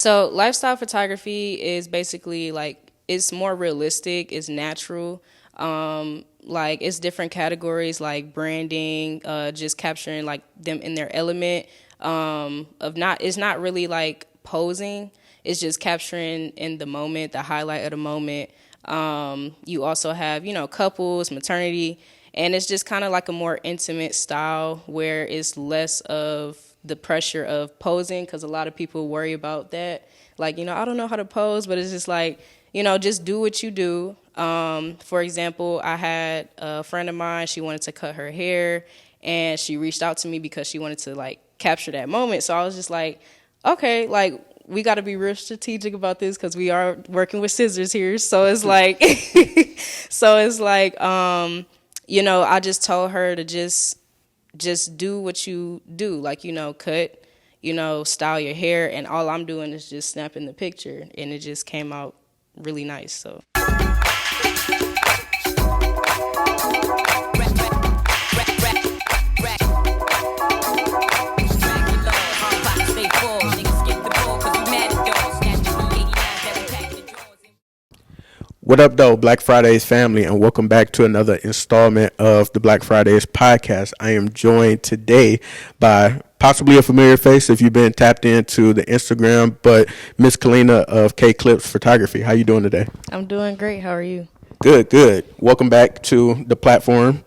So lifestyle photography is basically like it's more realistic, it's natural. Like it's different categories like branding, just capturing like them in their element. Of not It's not really like posing. It's just capturing in the moment, the highlight of the moment. You also have, couples, maternity, and it's just kind of like a more intimate style where it's less of the pressure of posing because a lot of people worry about that. Like, I don't know how to pose, but it's just like, just do what you do. For example, I had a friend of mine, she wanted to cut her hair and she reached out to me because she wanted to like capture that moment. So I was just like, okay, like we got to be real strategic about this because we are working with scissors here. So it's like, I just told her to just do what you do, like, cut, style your hair, and all I'm doing is just snapping the picture, and it just came out really nice. So What up, though, Black Fridays family, and welcome back to another installment of the Black Fridays podcast. I am joined today by possibly a familiar face if you've been tapped into the Instagram, but Miss Kalena of K Clips Photography. How you doing today? I'm doing great. How are you? Good, good. Welcome back to the platform.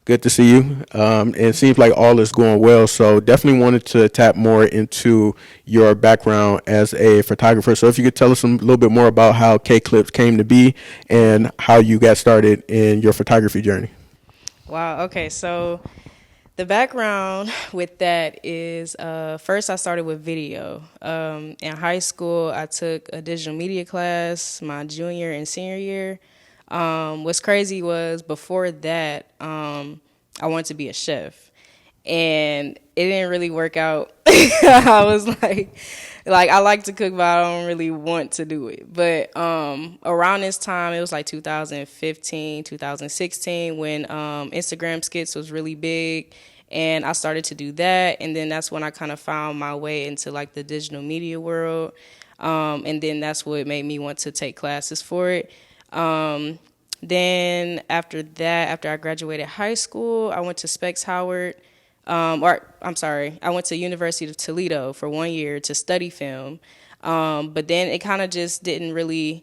Good to see you. And it seems like all is going well. So definitely wanted to tap more into your background as a photographer. So if you could tell us a little bit more about how K Clips came to be and how you got started in your photography journey. Wow. Okay. So the background with that is first I started with video. In high school, I took a digital media class my junior and senior year. What's crazy was before that, I wanted to be a chef, and it didn't really work out. I was like I like to cook, but I don't really want to do it. But around this time, it was like 2015, 2016, when Instagram skits was really big, and I started to do that, and then that's when I kind of found my way into like the digital media world, and then that's what made me want to take classes for it. Then after that, after I graduated high school, I went to Specs Howard, I went to University of Toledo for 1 year to study film. But then it kind of just I didn't really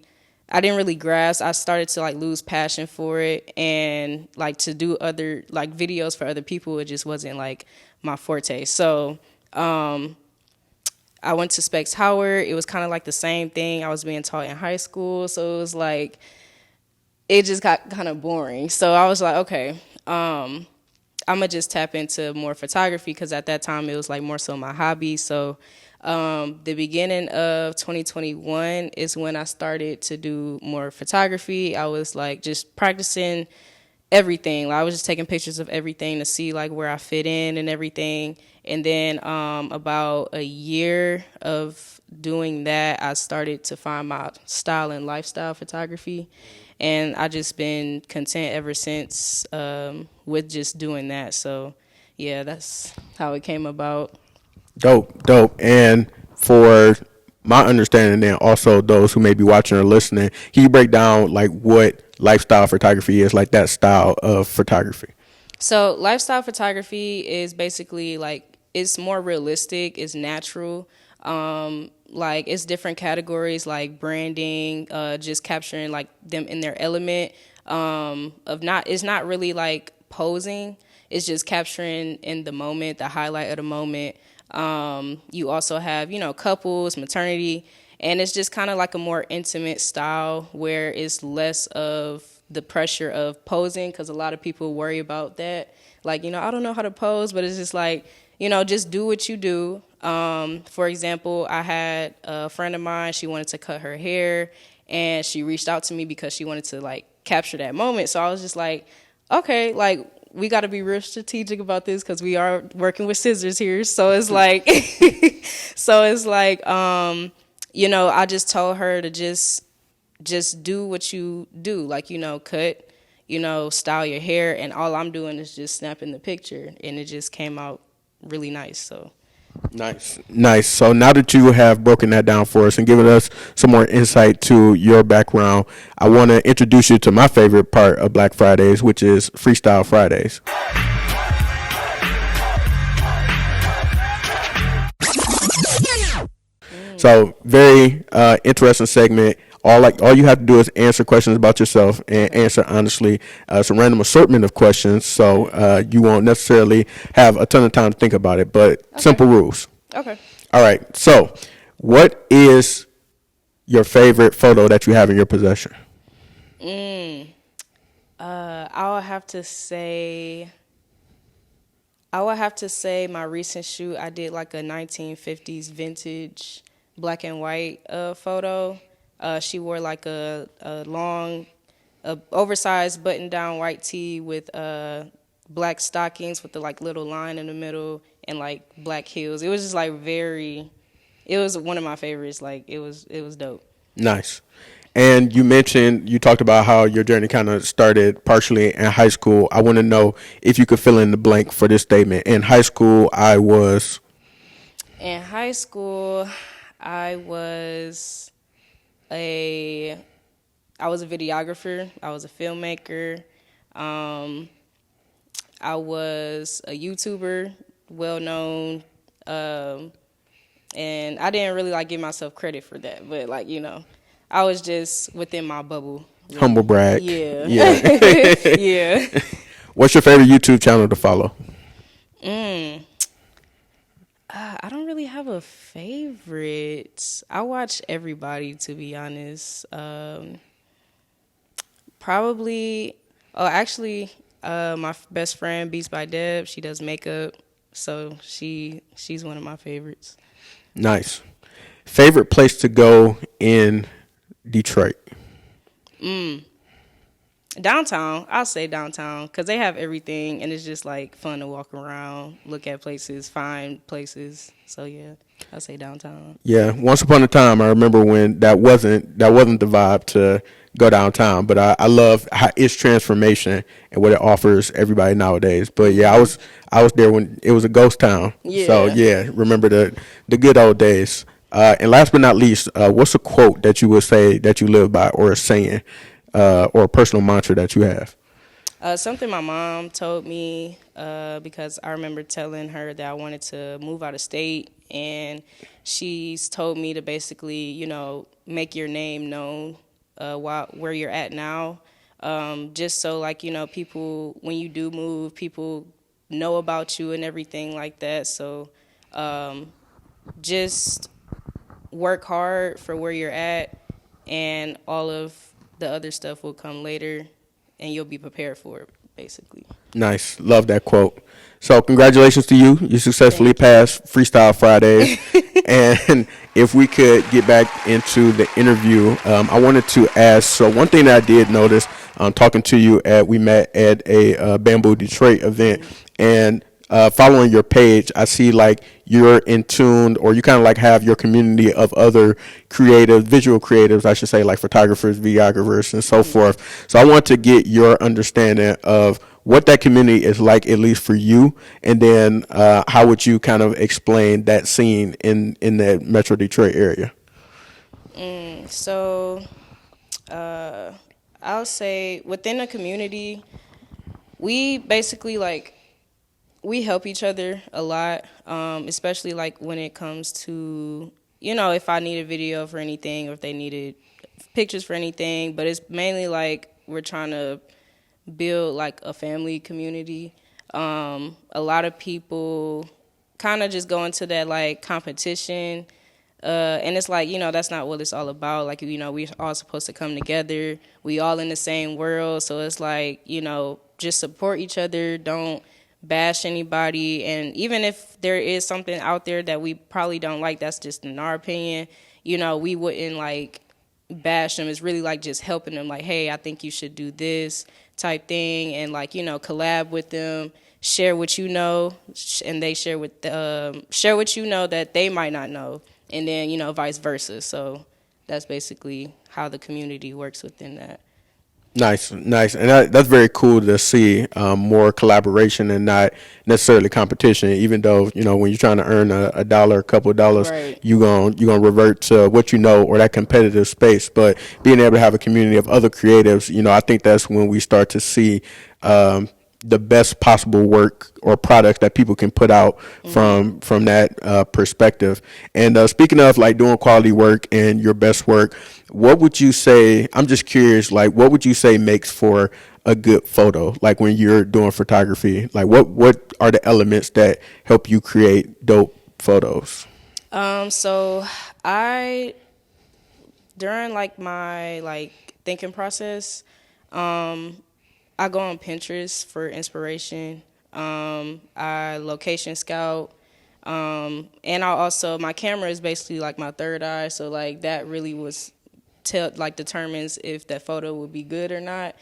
grasp. I started to like lose passion for it, and like to do other like videos for other people, it just wasn't like my forte. So, I went to Specs Howard. It was kind of like the same thing I was being taught in high school. So it was like, it just got kind of boring. So I was like, okay, I'm going to just tap into more photography because at that time it was like more so my hobby. So the beginning of 2021 is when I started to do more photography. I was like just practicing everything. Like, I was just taking pictures of everything to see like where I fit in and everything. And then about a year of doing that, I started to find my style in lifestyle photography. And I just been content ever since with just doing that. So, yeah, that's how it came about. Dope, dope. And for my understanding, and also those who may be watching or listening, can you break down like what lifestyle photography is, like that style of photography? So lifestyle photography is basically like it's more realistic, it's natural. Like it's different categories like branding, just capturing like them in their element. It's not really like posing. It's just capturing in the moment, the highlight of the moment. You also have, couples, maternity, and it's just kind of like a more intimate style where it's less of the pressure of posing because a lot of people worry about that. Like, I don't know how to pose, but it's just like, just do what you do. For example, I had a friend of mine, she wanted to cut her hair and she reached out to me because she wanted to like capture that moment. So I was just like, okay, like we got to be real strategic about this because we are working with scissors here. So it's like, I just told her to just do what you do, like, cut, style your hair, and all I'm doing is just snapping the picture, and it just came out really nice. So Nice, nice. So now that you have broken that down for us and given us some more insight to your background, I want to introduce you to my favorite part of Black Fridays, which is Freestyle Fridays. So very interesting segment. All you have to do is answer questions about yourself and answer honestly. It's a random assortment of questions, so you won't necessarily have a ton of time to think about it. But Okay. simple rules. Okay. All right. So, what is your favorite photo that you have in your possession? I would have to say. I would have to say my recent shoot. I did like a 1950s vintage black and white photo. She wore like a long, oversized button down white tee with black stockings with the like little line in the middle and like black heels. It was just like very. It was one of my favorites. Like it was dope. Nice. And you talked about how your journey kind of started partially in high school. I want to know if you could fill in the blank for this statement. In high school, I was. In high school, I was a I was a videographer. I was a filmmaker. Um, I was a YouTuber, well known, and I didn't really like give myself credit for that. But like I was just within my bubble. Really. Humble brag. Yeah. Yeah. Yeah. What's your favorite YouTube channel to follow? I don't really have a favorite. I watch everybody, to be honest. Probably. Oh, actually, my best friend Beats by Deb. She does makeup, so she's one of my favorites. Nice. Favorite place to go in Detroit? Downtown, I'll say downtown, because they have everything, and it's just like fun to walk around, look at places, find places. So yeah, I'll say downtown. Yeah, once upon a time, I remember when that wasn't the vibe to go downtown. But I love how its transformation and what it offers everybody nowadays. But yeah, I was there when it was a ghost town. So Yeah. yeah, remember the good old days. And last but not least, what's a quote that you would say that you live by, or a saying, or a personal mantra that you have? Something my mom told me because I remember telling her that I wanted to move out of state, and she's told me to basically, make your name known where you're at now, just so like people when you do move, people know about you and everything like that. So just work hard for where you're at, and all of the other stuff will come later, and you'll be prepared for it, basically. Nice. Love that quote. So congratulations to you. You successfully Thank you. passed Freestyle Fridays. And if we could get back into the interview, I wanted to ask, so one thing that I did notice talking to you we met at a Bamboo Detroit event, and following your page, I see like you're in tune, or you kind of like have your community of other visual creatives, I should say, like photographers, videographers, and so forth. So I want to get your understanding of what that community is like, at least for you, and then how would you kind of explain that scene in the Metro Detroit area? So I'll say within the community, we basically like we help each other a lot, especially like when it comes to if I need a video for anything, or if they needed pictures for anything. But it's mainly like we're trying to build like a family community. A lot of people kind of just go into that like competition. And it's like, that's not what it's all about. Like, we all supposed to come together. We all in the same world. So it's like, just support each other. Don't bash anybody. And even if there is something out there that we probably don't like, that's just in our opinion, we wouldn't like bash them. It's really like just helping them, like, hey, I think you should do this type thing. And like, collab with them, share what you know, and they share what you know that they might not know. And then, vice versa. So that's basically how the community works within that. Nice, nice, and that's very cool to see more collaboration and not necessarily competition. Even though when you're trying to earn a dollar, a couple of dollars, Right. you gonna revert to what you know or that competitive space. But being able to have a community of other creatives, I think that's when we start to see the best possible work or products that people can put out from that perspective. And speaking of like doing quality work and your best work, what would you say? I'm just curious, like what would you say makes for a good photo? Like when you're doing photography, like what are the elements that help you create dope photos? So I during like my like thinking process, I go on Pinterest for inspiration. I location scout. And I also my camera is basically like my third eye, so like that really was tell like determines if that photo would be good or not.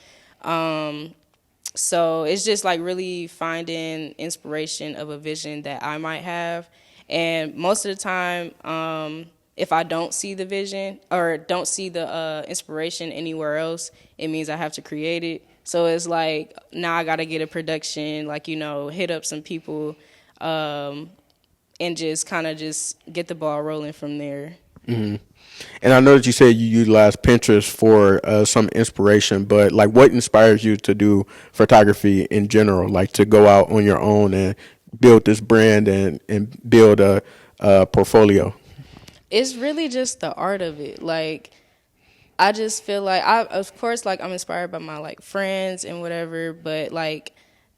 So it's just like really finding inspiration of a vision that I might have. And most of the time, if I don't see the vision or don't see the inspiration anywhere else, it means I have to create it. So it's like now I got to get a production, like, hit up some people and just kind of just get the ball rolling from there. And I know that you said you utilize Pinterest for some inspiration, but like, what inspires you to do photography in general? Like to go out on your own and build this brand and build a portfolio. It's really just the art of it. Like, I just feel like of course, like I'm inspired by my like friends and whatever, but like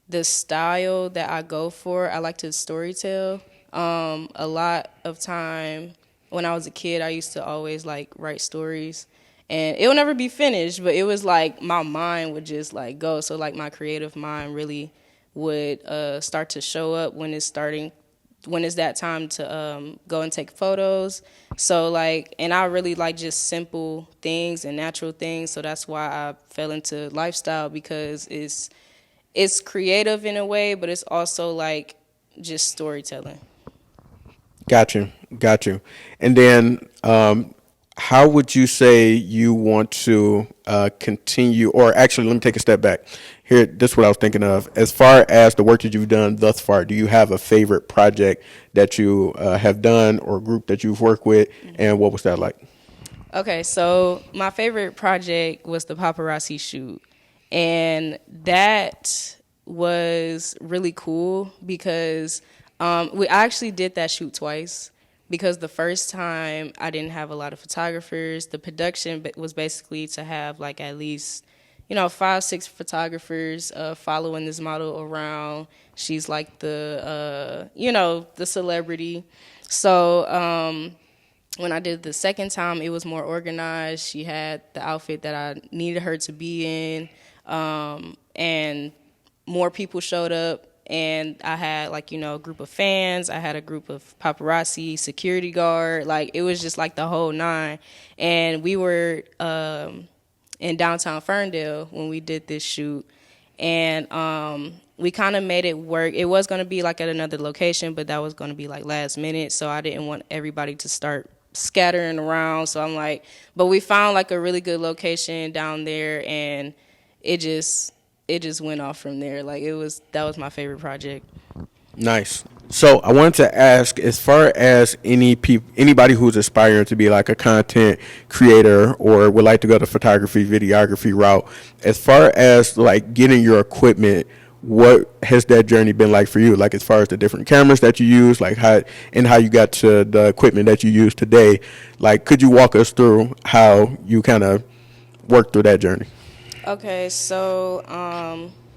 the style that I go for, I like to storytell. A lot of time when I was a kid, I used to always like write stories, and it would never be finished, but it was like my mind would just like go. So like my creative mind really would start to show up when it's that time to go and take photos. So like, and I really like just simple things and natural things. So that's why I fell into lifestyle, because it's creative in a way, but it's also like just storytelling. Got you, got you. And then, how would you say you want to continue? Or actually, let me take a step back. Here, this is what I was thinking of. As far as the work that you've done thus far, do you have a favorite project that you have done or group that you've worked with, and what was that like? Okay, so my favorite project was the paparazzi shoot. And that was really cool because we actually did that shoot twice. Because the first time I didn't have a lot of photographers. The production was basically to have like at least, 5, 6 photographers following this model around. She's like the celebrity. So when I did the second time, it was more organized. She had the outfit that I needed her to be in, and more people showed up. And I had like a group of fans. I had a group of paparazzi, security guard. Like it was just like the whole nine. And we were in downtown Ferndale when we did this shoot, and we kind of made it work. It was going to be like at another location, but that was going to be like last minute. So I didn't want everybody to start scattering around. So I'm like, but we found like a really good location down there, and it just went off from there. Like that was my favorite project. Nice. So I wanted to ask, as far as anybody who's aspiring to be like a content creator or would like to go the photography, videography route, as far as like getting your equipment, what has that journey been like for you? Like as far as the different cameras that you use, like how you got to the equipment that you use today. Like, could you walk us through how you kind of worked through that journey? Okay, so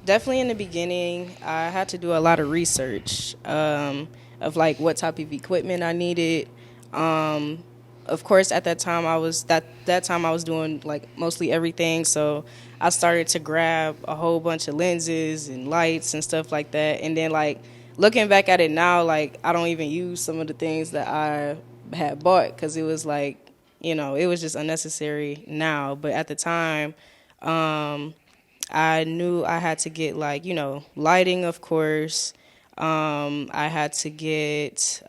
definitely in the beginning, I had to do a lot of research of like what type of equipment I needed. Um, of course, at that time that time I was doing like mostly everything, so I started to grab a whole bunch of lenses and lights and stuff like that. And then like looking back at it now, like I don't even use some of the things that I had bought because it was like it was just unnecessary now. But at the time, um, I knew I had to get like lighting, of course. I had to get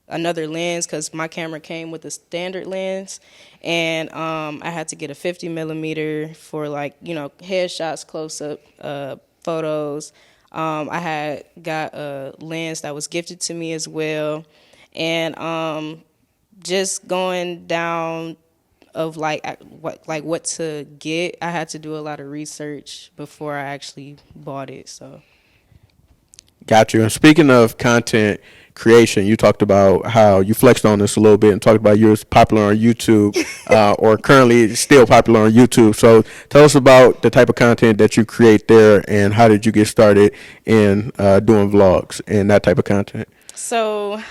another lens because my camera came with a standard lens, and I had to get a 50 millimeter for like headshots, close up photos. I had got a lens that was gifted to me as well, and just going down of what to get. I had to do a lot of research before I actually bought it. So. Got you. And speaking of content creation, you talked about how you flexed on this a little bit and talked about you're popular on YouTube, or currently still popular on YouTube. So tell us about the type of content that you create there and how did you get started in doing vlogs and that type of content? So,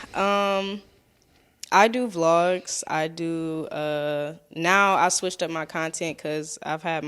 I do vlogs. I do now I switched up my content cuz I had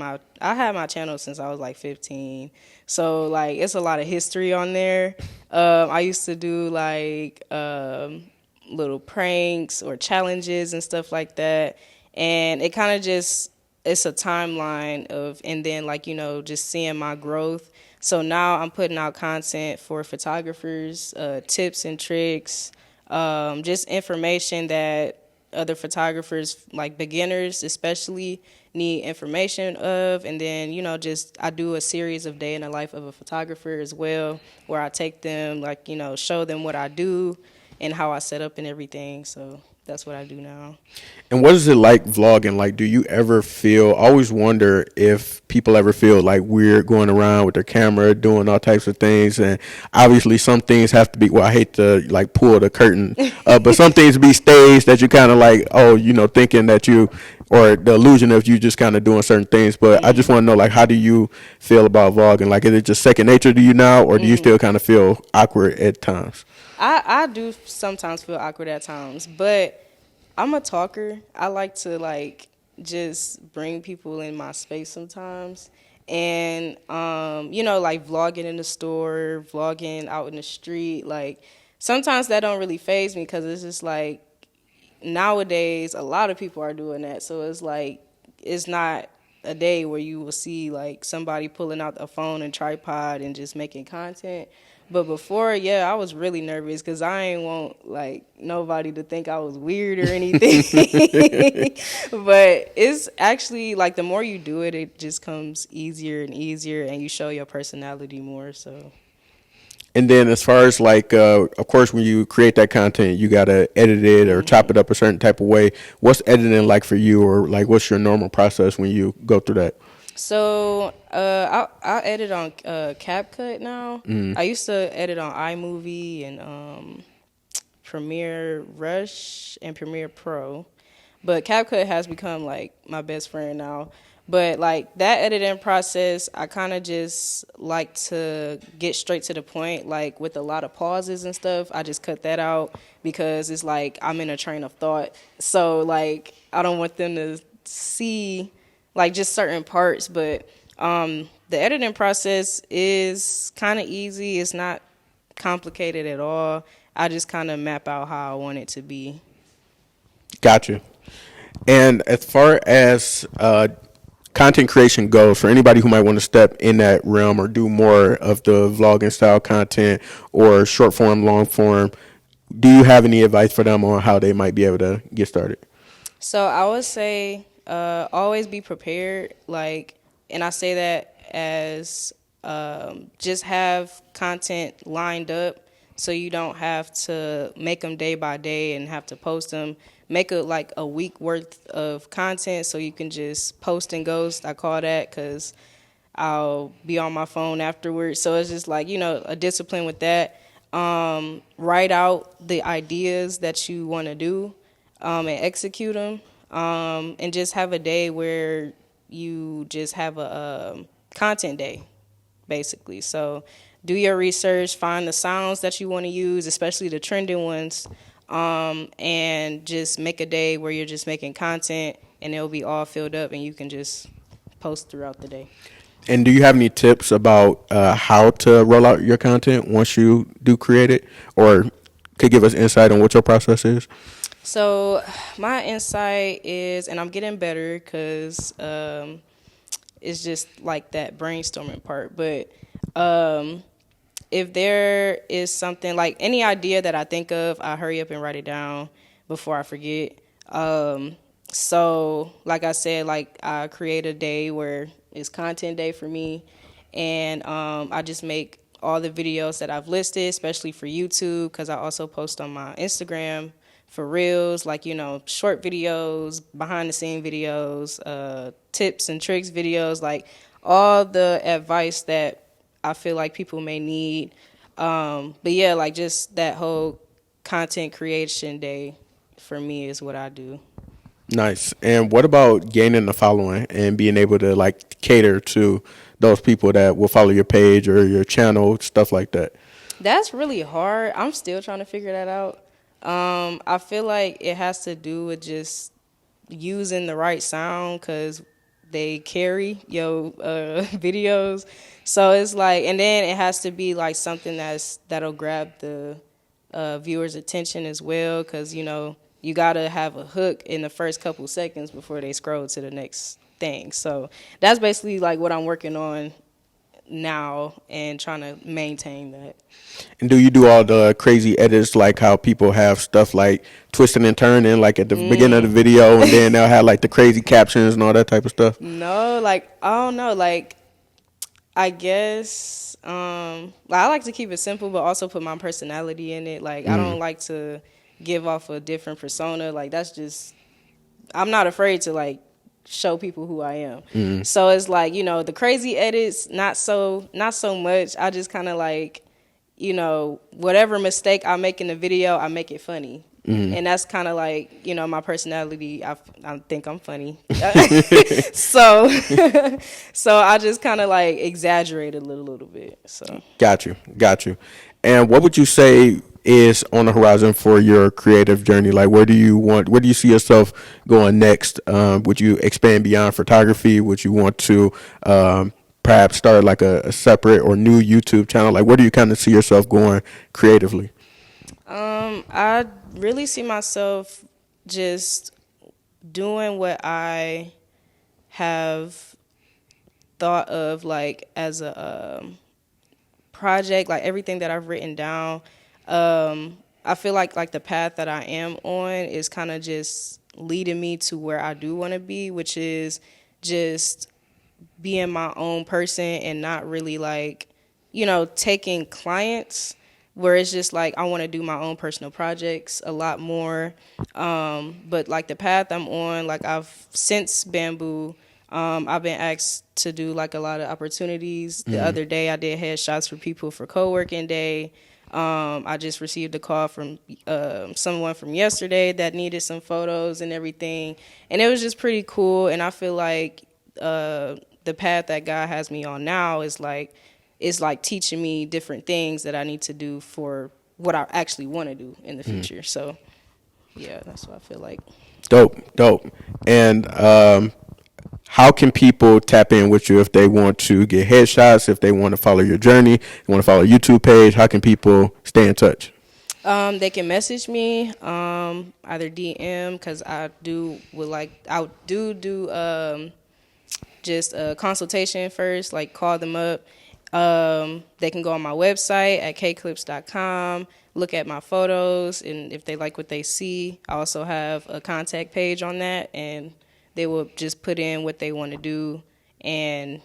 my channel since I was like 15. So like it's a lot of history on there. I used to do like little pranks or challenges and stuff like that. And it kind of just it's a timeline of and then like just seeing my growth. So now I'm putting out content for photographers, tips and tricks, just information that other photographers, like beginners especially, need information of. And then, just I do a series of day in the life of a photographer as well, where I take them, like, show them what I do and how I set up and everything. So that's what I do now. And what is it like vlogging? Like, do you ever feel, I always wonder if people ever feel like weird going around with their camera, doing all types of things. And obviously some things have to be, well, I hate to like pull the curtain up, but some things be staged that you kind of like, oh, thinking that you, or the illusion of you just kind of doing certain things. But I just want to know, like, how do you feel about vlogging? Like, is it just second nature to you now, or do you still kind of feel awkward at times? I do sometimes feel awkward at times, but I'm a talker. I like to like just bring people in my space sometimes. And like vlogging in the store, vlogging out in the street, like sometimes that don't really faze me because it's just like nowadays a lot of people are doing that. So it's like it's not a day where you will see like somebody pulling out a phone and tripod and just making content. But before, yeah, I was really nervous because I ain't want like nobody to think I was weird or anything. But it's actually like the more you do it, it just comes easier and easier, and you show your personality more. So. And then as far as like, of course, when you create that content, you got to edit it or chop it up a certain type of way. What's editing like for you, or like what's your normal process when you go through that? So I edit on CapCut now. I used to edit on iMovie and Premiere Rush and Premiere Pro, but CapCut has become like my best friend now. But like that editing process, I kind of just like to get straight to the point. Like with a lot of pauses and stuff, I just cut that out because it's like I'm in a train of thought. So like I don't want them to see like just certain parts, but the editing process is kind of easy. It's not complicated at all. I just kind of map out how I want it to be. Gotcha. And as far as content creation goes, for anybody who might want to step in that realm or do more of the vlogging style content or short form, long form, do you have any advice for them on how they might be able to get started? So I would say always be prepared. Like, and I say that as just have content lined up so you don't have to make them day by day and have to post them. Make it like a week worth of content so you can just post and ghost. I call that because I'll be on my phone afterwards. So it's just like, a discipline with that. Write out the ideas that you want to do and execute them. And just have a day where you just have a content day, basically. So do your research, find the sounds that you want to use, especially the trending ones, and just make a day where you're just making content and it'll be all filled up and you can just post throughout the day. And do you have any tips about how to roll out your content once you do create it, or could give us insight on what your process is? So my insight is, and I'm getting better because it's just like that brainstorming part, but if there is something like any idea that I think of, I hurry up and write it down before I forget. So like I said, like I create a day where it's content day for me, and I just make all the videos that I've listed, especially for YouTube, because I also post on my Instagram for reels, like, you know, short videos, behind the scene videos, tips and tricks videos, like all the advice that I feel like people may need. But yeah, like just that whole content creation day for me is what I do. Nice. And what about gaining the following and being able to like cater to those people that will follow your page or your channel, stuff like that? That's really hard. I'm still trying to figure that out. I feel like it has to do with just using the right sound, because they carry your videos. So it's like, and then it has to be like something that'll grab the viewer's attention as well, because, you know, you gotta have a hook in the first couple seconds before they scroll to the next thing. So that's basically like what I'm working on now and trying to maintain that. And do you do all the crazy edits, like how people have stuff like twisting and turning, like at the beginning of the video, and then they'll have like the crazy captions and all that type of stuff? No, like I don't know, like I guess I like to keep it simple, but also put my personality in it. Like I don't like to give off a different persona. Like that's just, I'm not afraid to like show people who I am. So it's like, you know, the crazy edits, not so much. I just kind of like, you know, whatever mistake I make in the video, I make it funny. And that's kind of like, you know, my personality. I think I'm funny. so so I just kind of like exaggerate a little bit. So Got you. And what would you say is on the horizon for your creative journey? Like, where do you see yourself going next? Would you expand beyond photography? Would you want to perhaps start like a separate or new YouTube channel? Like, where do you kind of see yourself going creatively? I really see myself just doing what I have thought of, like as a project, like everything that I've written down. I feel like the path that I am on is kind of just leading me to where I do want to be, which is just being my own person and not really like, you know, taking clients, where it's just like I want to do my own personal projects a lot more. But like the path I'm on, like I've since Bamboo, I've been asked to do like a lot of opportunities. The other day I did headshots for people for co-working day. I just received a call from someone from yesterday that needed some photos and everything. And it was just pretty cool. And I feel like the path that God has me on now is like, it's like teaching me different things that I need to do for what I actually want to do in the future. So, yeah, that's what I feel like. Dope. And how can people tap in with you if they want to get headshots, if they want to follow your journey, they want to follow a YouTube page? How can people stay in touch? They can message me, either DM, because I do just a consultation first, like call them up. They can go on my website at kclips.com, look at my photos, and if they like what they see, I also have a contact page on that, and they will just put in what they want to do, and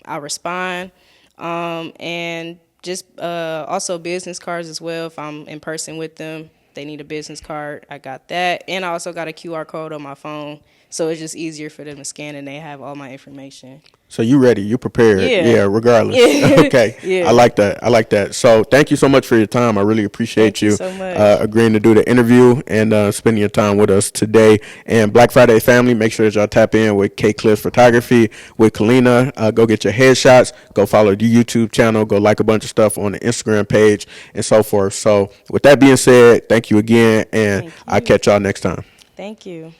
I respond. And just also business cards as well. If I'm in person with them, they need a business card, I got that. And I also got a QR code on my phone, so it's just easier for them to scan, and they have all my information. So you ready? You prepared? Yeah. Regardless. Yeah. Okay. Yeah. I like that. So thank you so much for your time. I really appreciate Thank you so much. Agreeing to do the interview and spending your time with us today. And Black Friday family, make sure that y'all tap in with K Clips Photography with Kalena. Go get your headshots. Go follow the YouTube channel. Go like a bunch of stuff on the Instagram page and so forth. So with that being said, thank you again, and I'll catch y'all next time. Thank you.